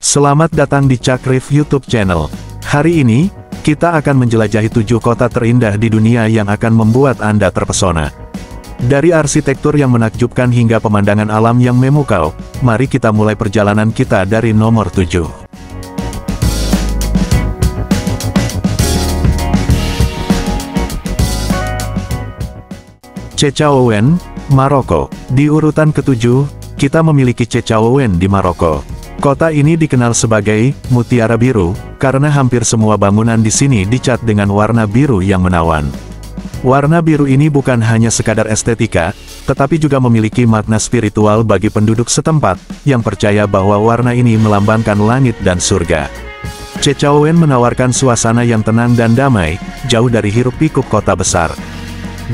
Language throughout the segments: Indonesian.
Selamat datang di Cakrif YouTube channel. Hari ini, kita akan menjelajahi 7 kota terindah di dunia yang akan membuat Anda terpesona. Dari arsitektur yang menakjubkan hingga pemandangan alam yang memukau, mari kita mulai perjalanan kita dari nomor 7. Chefchaouen, Maroko. Di urutan ke-7, kita memiliki Chefchaouen di Maroko. Kota ini dikenal sebagai Mutiara Biru, karena hampir semua bangunan di sini dicat dengan warna biru yang menawan. Warna biru ini bukan hanya sekadar estetika, tetapi juga memiliki makna spiritual bagi penduduk setempat, yang percaya bahwa warna ini melambangkan langit dan surga. Chefchaouen menawarkan suasana yang tenang dan damai, jauh dari hiruk-pikuk kota besar.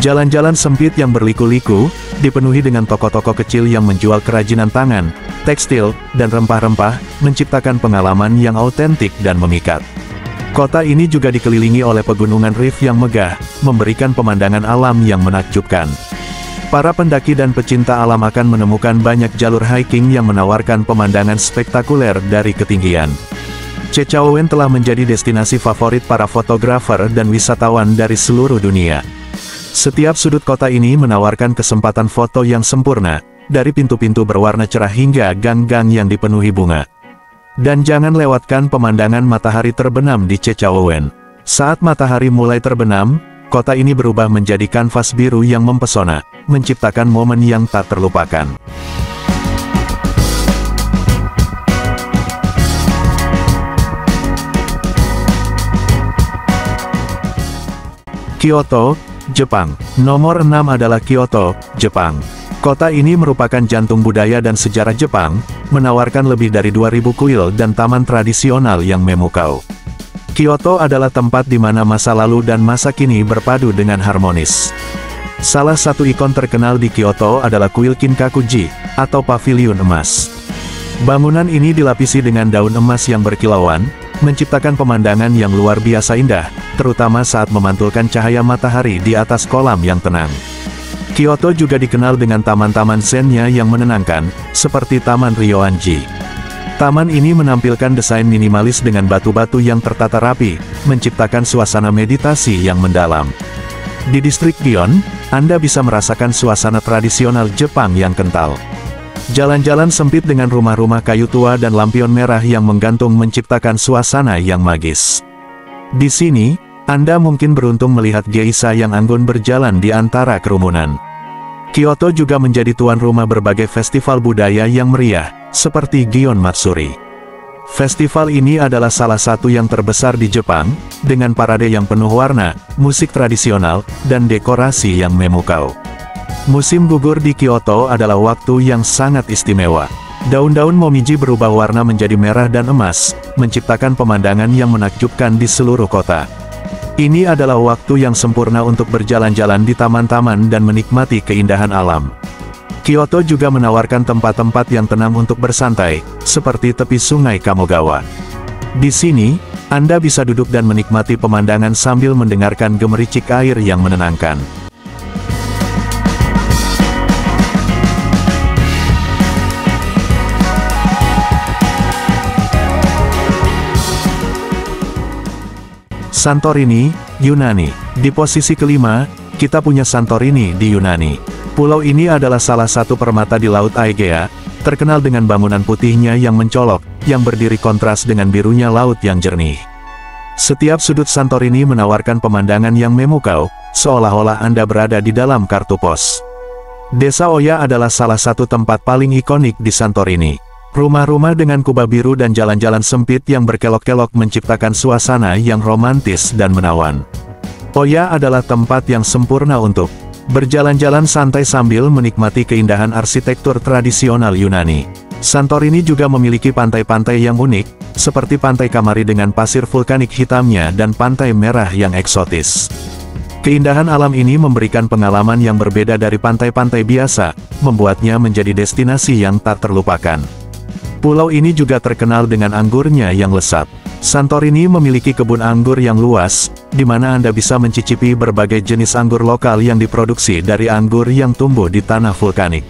Jalan-jalan sempit yang berliku-liku, dipenuhi dengan toko-toko kecil yang menjual kerajinan tangan, tekstil, dan rempah-rempah, menciptakan pengalaman yang autentik dan memikat. Kota ini juga dikelilingi oleh pegunungan Rif yang megah, memberikan pemandangan alam yang menakjubkan. Para pendaki dan pecinta alam akan menemukan banyak jalur hiking yang menawarkan pemandangan spektakuler dari ketinggian. Chefchaouen telah menjadi destinasi favorit para fotografer dan wisatawan dari seluruh dunia. Setiap sudut kota ini menawarkan kesempatan foto yang sempurna, dari pintu-pintu berwarna cerah hingga gang-gang yang dipenuhi bunga. Dan jangan lewatkan pemandangan matahari terbenam di Chefchaouen. Saat matahari mulai terbenam, kota ini berubah menjadi kanvas biru yang mempesona, menciptakan momen yang tak terlupakan. Kyoto, Jepang. Nomor 6 adalah Kyoto, Jepang. Kota ini merupakan jantung budaya dan sejarah Jepang, menawarkan lebih dari 2000 kuil dan taman tradisional yang memukau. Kyoto adalah tempat di mana masa lalu dan masa kini berpadu dengan harmonis. Salah satu ikon terkenal di Kyoto adalah kuil Kinkakuji, atau paviliun emas. Bangunan ini dilapisi dengan daun emas yang berkilauan, menciptakan pemandangan yang luar biasa indah, terutama saat memantulkan cahaya matahari di atas kolam yang tenang. Kyoto juga dikenal dengan taman-taman zennya yang menenangkan, seperti Taman Ryoanji. Taman ini menampilkan desain minimalis dengan batu-batu yang tertata rapi, menciptakan suasana meditasi yang mendalam. Di distrik Gion, Anda bisa merasakan suasana tradisional Jepang yang kental. Jalan-jalan sempit dengan rumah-rumah kayu tua dan lampion merah yang menggantung menciptakan suasana yang magis. Di sini, Anda mungkin beruntung melihat geisha yang anggun berjalan di antara kerumunan. Kyoto juga menjadi tuan rumah berbagai festival budaya yang meriah, seperti Gion Matsuri. Festival ini adalah salah satu yang terbesar di Jepang, dengan parade yang penuh warna, musik tradisional, dan dekorasi yang memukau. Musim gugur di Kyoto adalah waktu yang sangat istimewa. Daun-daun momiji berubah warna menjadi merah dan emas, menciptakan pemandangan yang menakjubkan di seluruh kota. Ini adalah waktu yang sempurna untuk berjalan-jalan di taman-taman dan menikmati keindahan alam. Kyoto juga menawarkan tempat-tempat yang tenang untuk bersantai, seperti tepi sungai Kamogawa. Di sini, Anda bisa duduk dan menikmati pemandangan sambil mendengarkan gemericik air yang menenangkan. Santorini, Yunani. Di posisi kelima, kita punya Santorini di Yunani. Pulau ini adalah salah satu permata di Laut Aegea, terkenal dengan bangunan putihnya yang mencolok, yang berdiri kontras dengan birunya laut yang jernih. Setiap sudut Santorini menawarkan pemandangan yang memukau, seolah-olah Anda berada di dalam kartu pos. Desa Oya adalah salah satu tempat paling ikonik di Santorini. Rumah-rumah dengan kubah biru dan jalan-jalan sempit yang berkelok-kelok menciptakan suasana yang romantis dan menawan. Oya adalah tempat yang sempurna untuk berjalan-jalan santai sambil menikmati keindahan arsitektur tradisional Yunani. Santorini juga memiliki pantai-pantai yang unik, seperti Pantai Kamari dengan pasir vulkanik hitamnya dan Pantai Merah yang eksotis. Keindahan alam ini memberikan pengalaman yang berbeda dari pantai-pantai biasa, membuatnya menjadi destinasi yang tak terlupakan. Pulau ini juga terkenal dengan anggurnya yang lezat. Santorini memiliki kebun anggur yang luas, di mana Anda bisa mencicipi berbagai jenis anggur lokal yang diproduksi dari anggur yang tumbuh di tanah vulkanik.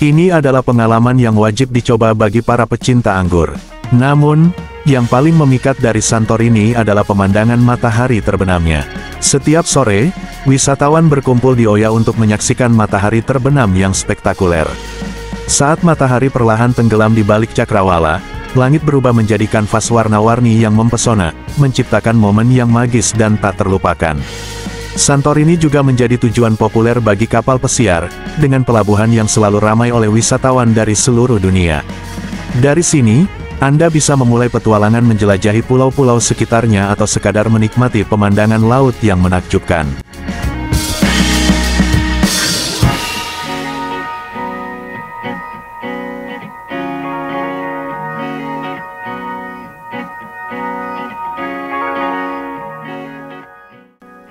Ini adalah pengalaman yang wajib dicoba bagi para pecinta anggur. Namun, yang paling memikat dari Santorini adalah pemandangan matahari terbenamnya. Setiap sore, wisatawan berkumpul di Oya untuk menyaksikan matahari terbenam yang spektakuler. Saat matahari perlahan tenggelam di balik cakrawala, langit berubah menjadi kanvas warna-warni yang mempesona, menciptakan momen yang magis dan tak terlupakan. Santorini juga menjadi tujuan populer bagi kapal pesiar, dengan pelabuhan yang selalu ramai oleh wisatawan dari seluruh dunia. Dari sini, Anda bisa memulai petualangan menjelajahi pulau-pulau sekitarnya atau sekadar menikmati pemandangan laut yang menakjubkan.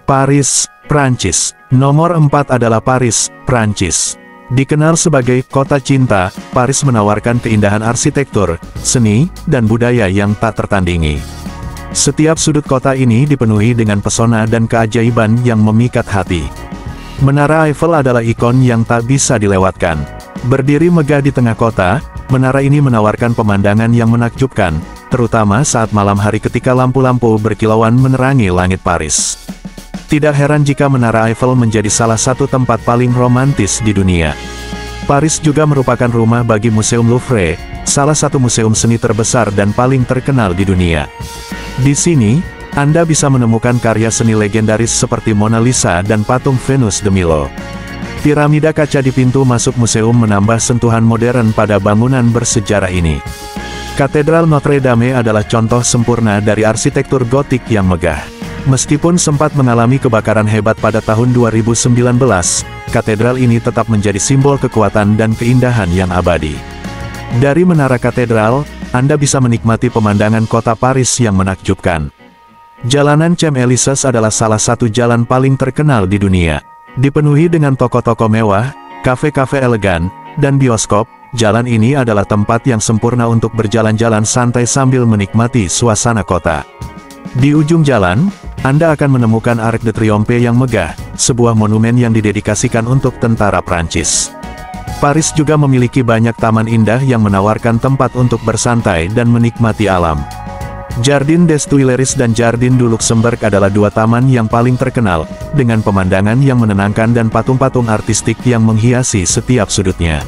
Paris, Prancis. Nomor 4 adalah Paris, Prancis. Dikenal sebagai kota cinta, Paris menawarkan keindahan arsitektur, seni, dan budaya yang tak tertandingi. Setiap sudut kota ini dipenuhi dengan pesona dan keajaiban yang memikat hati. Menara Eiffel adalah ikon yang tak bisa dilewatkan. Berdiri megah di tengah kota, menara ini menawarkan pemandangan yang menakjubkan, terutama saat malam hari ketika lampu-lampu berkilauan menerangi langit Paris. Tidak heran jika Menara Eiffel menjadi salah satu tempat paling romantis di dunia. Paris juga merupakan rumah bagi Museum Louvre, salah satu museum seni terbesar dan paling terkenal di dunia. Di sini, Anda bisa menemukan karya seni legendaris seperti Mona Lisa dan patung Venus de Milo. Piramida kaca di pintu masuk museum menambah sentuhan modern pada bangunan bersejarah ini. Katedral Notre Dame adalah contoh sempurna dari arsitektur gotik yang megah. Meskipun sempat mengalami kebakaran hebat pada tahun 2019, katedral ini tetap menjadi simbol kekuatan dan keindahan yang abadi. Dari menara katedral, Anda bisa menikmati pemandangan kota Paris yang menakjubkan. Jalanan Champs-Élysées adalah salah satu jalan paling terkenal di dunia. Dipenuhi dengan toko-toko mewah, kafe-kafe elegan, dan bioskop, jalan ini adalah tempat yang sempurna untuk berjalan-jalan santai sambil menikmati suasana kota. Di ujung jalan, Anda akan menemukan Arc de Triomphe yang megah, sebuah monumen yang didedikasikan untuk tentara Prancis. Paris juga memiliki banyak taman indah yang menawarkan tempat untuk bersantai dan menikmati alam. Jardin des Tuileries dan Jardin du Luxembourg adalah dua taman yang paling terkenal, dengan pemandangan yang menenangkan dan patung-patung artistik yang menghiasi setiap sudutnya.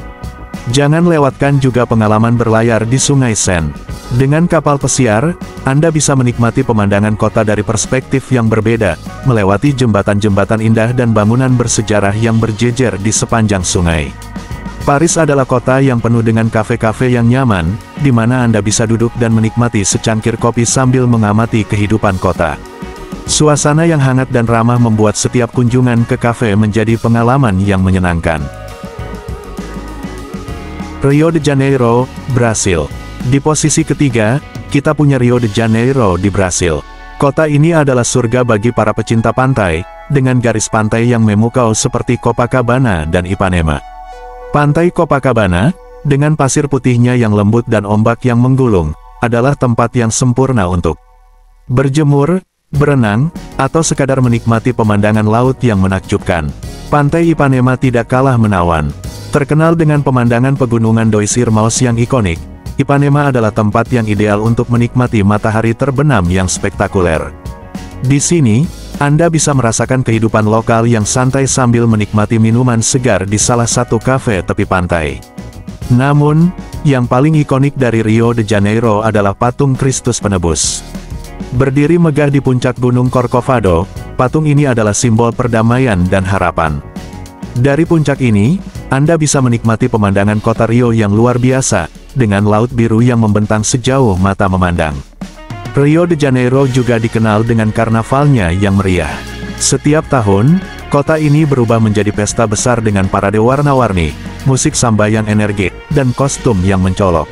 Jangan lewatkan juga pengalaman berlayar di Sungai Seine. Dengan kapal pesiar, Anda bisa menikmati pemandangan kota dari perspektif yang berbeda, melewati jembatan-jembatan indah dan bangunan bersejarah yang berjejer di sepanjang sungai. Paris adalah kota yang penuh dengan kafe-kafe yang nyaman, di mana Anda bisa duduk dan menikmati secangkir kopi sambil mengamati kehidupan kota. Suasana yang hangat dan ramah membuat setiap kunjungan ke kafe menjadi pengalaman yang menyenangkan. Rio de Janeiro, Brasil. Di posisi ketiga, kita punya Rio de Janeiro di Brasil. Kota ini adalah surga bagi para pecinta pantai, dengan garis pantai yang memukau seperti Copacabana dan Ipanema. Pantai Copacabana, dengan pasir putihnya yang lembut dan ombak yang menggulung, adalah tempat yang sempurna untuk berjemur, berenang, atau sekadar menikmati pemandangan laut yang menakjubkan. Pantai Ipanema tidak kalah menawan. Terkenal dengan pemandangan pegunungan Dois Irmãos yang ikonik, Ipanema adalah tempat yang ideal untuk menikmati matahari terbenam yang spektakuler. Di sini, Anda bisa merasakan kehidupan lokal yang santai sambil menikmati minuman segar di salah satu kafe tepi pantai. Namun, yang paling ikonik dari Rio de Janeiro adalah patung Kristus Penebus. Berdiri megah di puncak Gunung Corcovado, patung ini adalah simbol perdamaian dan harapan. Dari puncak ini, Anda bisa menikmati pemandangan kota Rio yang luar biasa, dengan laut biru yang membentang sejauh mata memandang. Rio de Janeiro juga dikenal dengan karnavalnya yang meriah. Setiap tahun, kota ini berubah menjadi pesta besar dengan parade warna-warni, musik samba yang energik, dan kostum yang mencolok.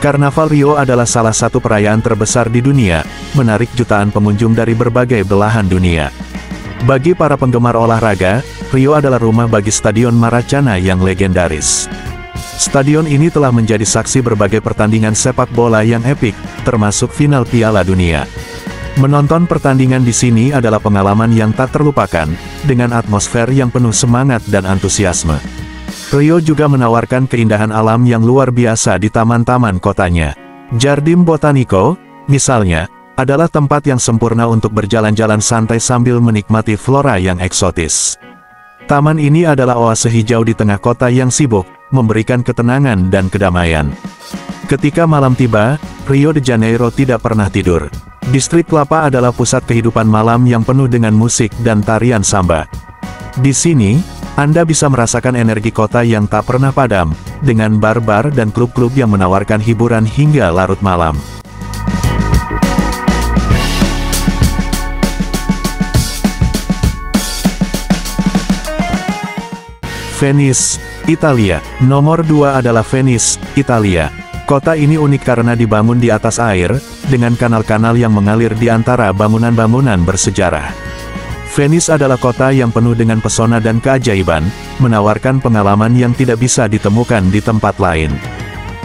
Karnaval Rio adalah salah satu perayaan terbesar di dunia, menarik jutaan pengunjung dari berbagai belahan dunia. Bagi para penggemar olahraga, Rio adalah rumah bagi Stadion Maracana yang legendaris. Stadion ini telah menjadi saksi berbagai pertandingan sepak bola yang epik, termasuk final Piala Dunia. Menonton pertandingan di sini adalah pengalaman yang tak terlupakan, dengan atmosfer yang penuh semangat dan antusiasme. Rio juga menawarkan keindahan alam yang luar biasa di taman-taman kotanya. Jardim Botanico, misalnya, adalah tempat yang sempurna untuk berjalan-jalan santai sambil menikmati flora yang eksotis. Taman ini adalah oase hijau di tengah kota yang sibuk, memberikan ketenangan dan kedamaian. Ketika malam tiba, Rio de Janeiro tidak pernah tidur. Distrik Lapa adalah pusat kehidupan malam yang penuh dengan musik dan tarian samba. Di sini, Anda bisa merasakan energi kota yang tak pernah padam, dengan bar-bar dan klub-klub yang menawarkan hiburan hingga larut malam. Venice, Italia. Nomor 2 adalah Venice, Italia. Kota ini unik karena dibangun di atas air, dengan kanal-kanal yang mengalir di antara bangunan-bangunan bersejarah. Venice adalah kota yang penuh dengan pesona dan keajaiban, menawarkan pengalaman yang tidak bisa ditemukan di tempat lain.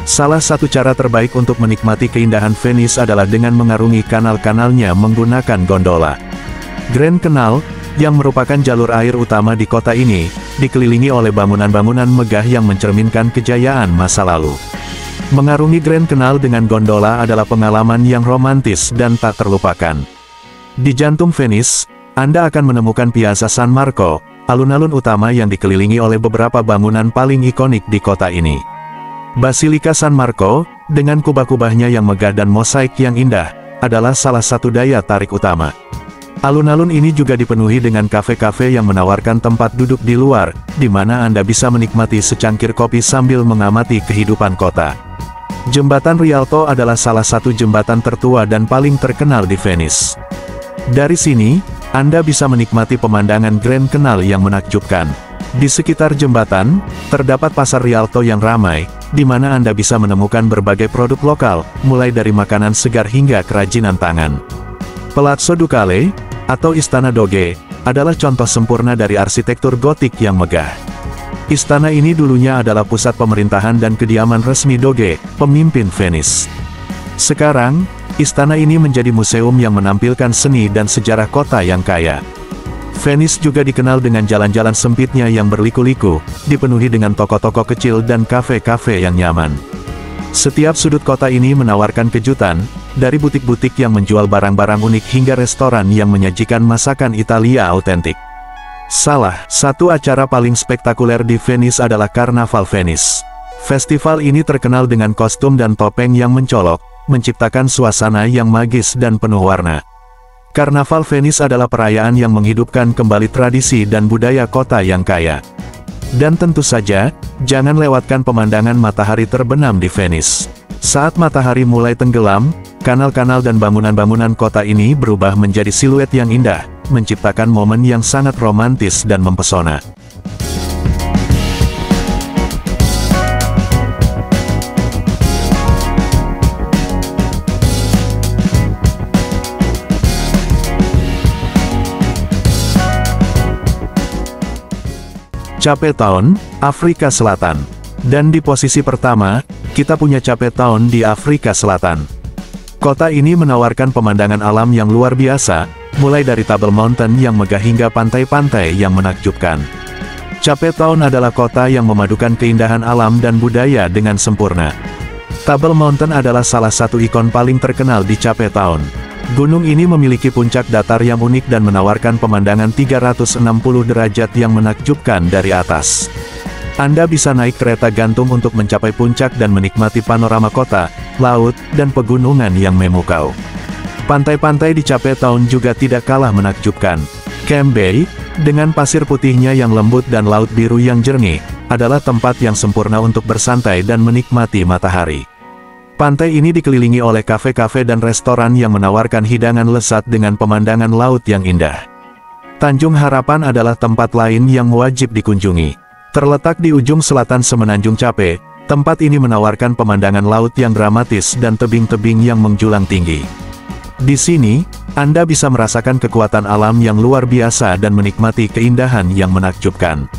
Salah satu cara terbaik untuk menikmati keindahan Venice adalah dengan mengarungi kanal-kanalnya menggunakan gondola. Grand Canal, yang merupakan jalur air utama di kota ini, dikelilingi oleh bangunan-bangunan megah yang mencerminkan kejayaan masa lalu. Mengarungi Grand Canal dengan gondola adalah pengalaman yang romantis dan tak terlupakan. Di jantung Venice, Anda akan menemukan Piazza San Marco, alun-alun utama yang dikelilingi oleh beberapa bangunan paling ikonik di kota ini. Basilika San Marco, dengan kubah-kubahnya yang megah dan mosaik yang indah, adalah salah satu daya tarik utama. Alun-alun ini juga dipenuhi dengan kafe-kafe yang menawarkan tempat duduk di luar, di mana Anda bisa menikmati secangkir kopi sambil mengamati kehidupan kota. Jembatan Rialto adalah salah satu jembatan tertua dan paling terkenal di Venice. Dari sini, Anda bisa menikmati pemandangan Grand Canal yang menakjubkan. Di sekitar jembatan, terdapat pasar Rialto yang ramai, di mana Anda bisa menemukan berbagai produk lokal, mulai dari makanan segar hingga kerajinan tangan. Palazzo Ducale, atau Istana Doge, adalah contoh sempurna dari arsitektur gotik yang megah. Istana ini dulunya adalah pusat pemerintahan dan kediaman resmi Doge, pemimpin Venice. Sekarang, istana ini menjadi museum yang menampilkan seni dan sejarah kota yang kaya. Venice juga dikenal dengan jalan-jalan sempitnya yang berliku-liku, dipenuhi dengan toko-toko kecil dan kafe-kafe yang nyaman. Setiap sudut kota ini menawarkan kejutan, dari butik-butik yang menjual barang-barang unik hingga restoran yang menyajikan masakan Italia autentik. Salah satu acara paling spektakuler di Venice adalah Karnaval Venice. Festival ini terkenal dengan kostum dan topeng yang mencolok, menciptakan suasana yang magis dan penuh warna. Karnaval Venice adalah perayaan yang menghidupkan kembali tradisi dan budaya kota yang kaya. Dan tentu saja, jangan lewatkan pemandangan matahari terbenam di Venice. Saat matahari mulai tenggelam, kanal-kanal dan bangunan-bangunan kota ini berubah menjadi siluet yang indah, menciptakan momen yang sangat romantis dan mempesona. Cape Town, Afrika Selatan. Dan di posisi pertama, kita punya Cape Town di Afrika Selatan. Kota ini menawarkan pemandangan alam yang luar biasa, mulai dari Table Mountain yang megah hingga pantai-pantai yang menakjubkan. Cape Town adalah kota yang memadukan keindahan alam dan budaya dengan sempurna. Table Mountain adalah salah satu ikon paling terkenal di Cape Town. Gunung ini memiliki puncak datar yang unik dan menawarkan pemandangan 360 derajat yang menakjubkan dari atas. Anda bisa naik kereta gantung untuk mencapai puncak dan menikmati panorama kota, laut, dan pegunungan yang memukau. Pantai-pantai di Cape Town juga tidak kalah menakjubkan. Camp Bay, dengan pasir putihnya yang lembut dan laut biru yang jernih, adalah tempat yang sempurna untuk bersantai dan menikmati matahari. Pantai ini dikelilingi oleh kafe-kafe dan restoran yang menawarkan hidangan lezat dengan pemandangan laut yang indah. Tanjung Harapan adalah tempat lain yang wajib dikunjungi. Terletak di ujung selatan Semenanjung Cape, tempat ini menawarkan pemandangan laut yang dramatis dan tebing-tebing yang menjulang tinggi. Di sini, Anda bisa merasakan kekuatan alam yang luar biasa dan menikmati keindahan yang menakjubkan.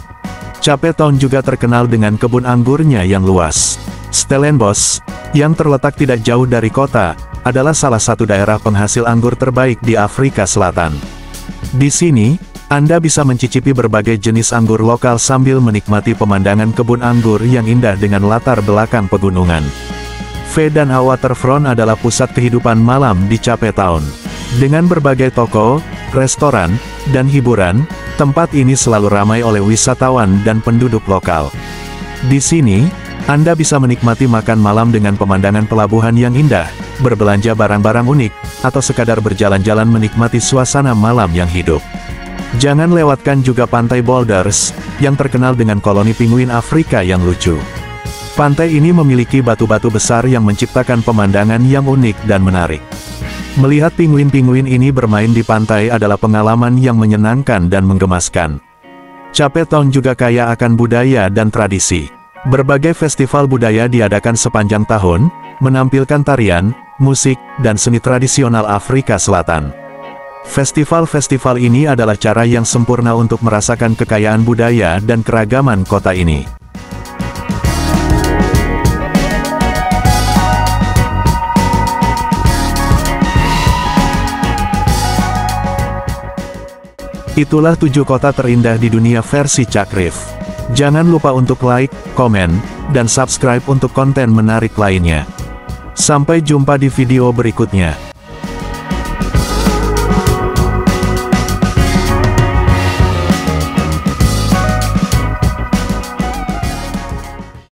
Cape Town juga terkenal dengan kebun anggurnya yang luas. Stellenbosch, yang terletak tidak jauh dari kota, adalah salah satu daerah penghasil anggur terbaik di Afrika Selatan. Di sini, Anda bisa mencicipi berbagai jenis anggur lokal sambil menikmati pemandangan kebun anggur yang indah dengan latar belakang pegunungan. Cafe dan Waterfront adalah pusat kehidupan malam di Cape Town. Dengan berbagai toko, restoran, dan hiburan, tempat ini selalu ramai oleh wisatawan dan penduduk lokal. Di sini, Anda bisa menikmati makan malam dengan pemandangan pelabuhan yang indah, berbelanja barang-barang unik, atau sekadar berjalan-jalan menikmati suasana malam yang hidup. Jangan lewatkan juga Pantai Boulders, yang terkenal dengan koloni pinguin Afrika yang lucu. Pantai ini memiliki batu-batu besar yang menciptakan pemandangan yang unik dan menarik. Melihat pinguin-pinguin ini bermain di pantai adalah pengalaman yang menyenangkan dan menggemaskan. Cape Town juga kaya akan budaya dan tradisi. Berbagai festival budaya diadakan sepanjang tahun, menampilkan tarian, musik, dan seni tradisional Afrika Selatan. Festival-festival ini adalah cara yang sempurna untuk merasakan kekayaan budaya dan keragaman kota ini. Itulah 7 kota terindah di dunia versi Cak Rif. Jangan lupa untuk like, komen, dan subscribe untuk konten menarik lainnya. Sampai jumpa di video berikutnya.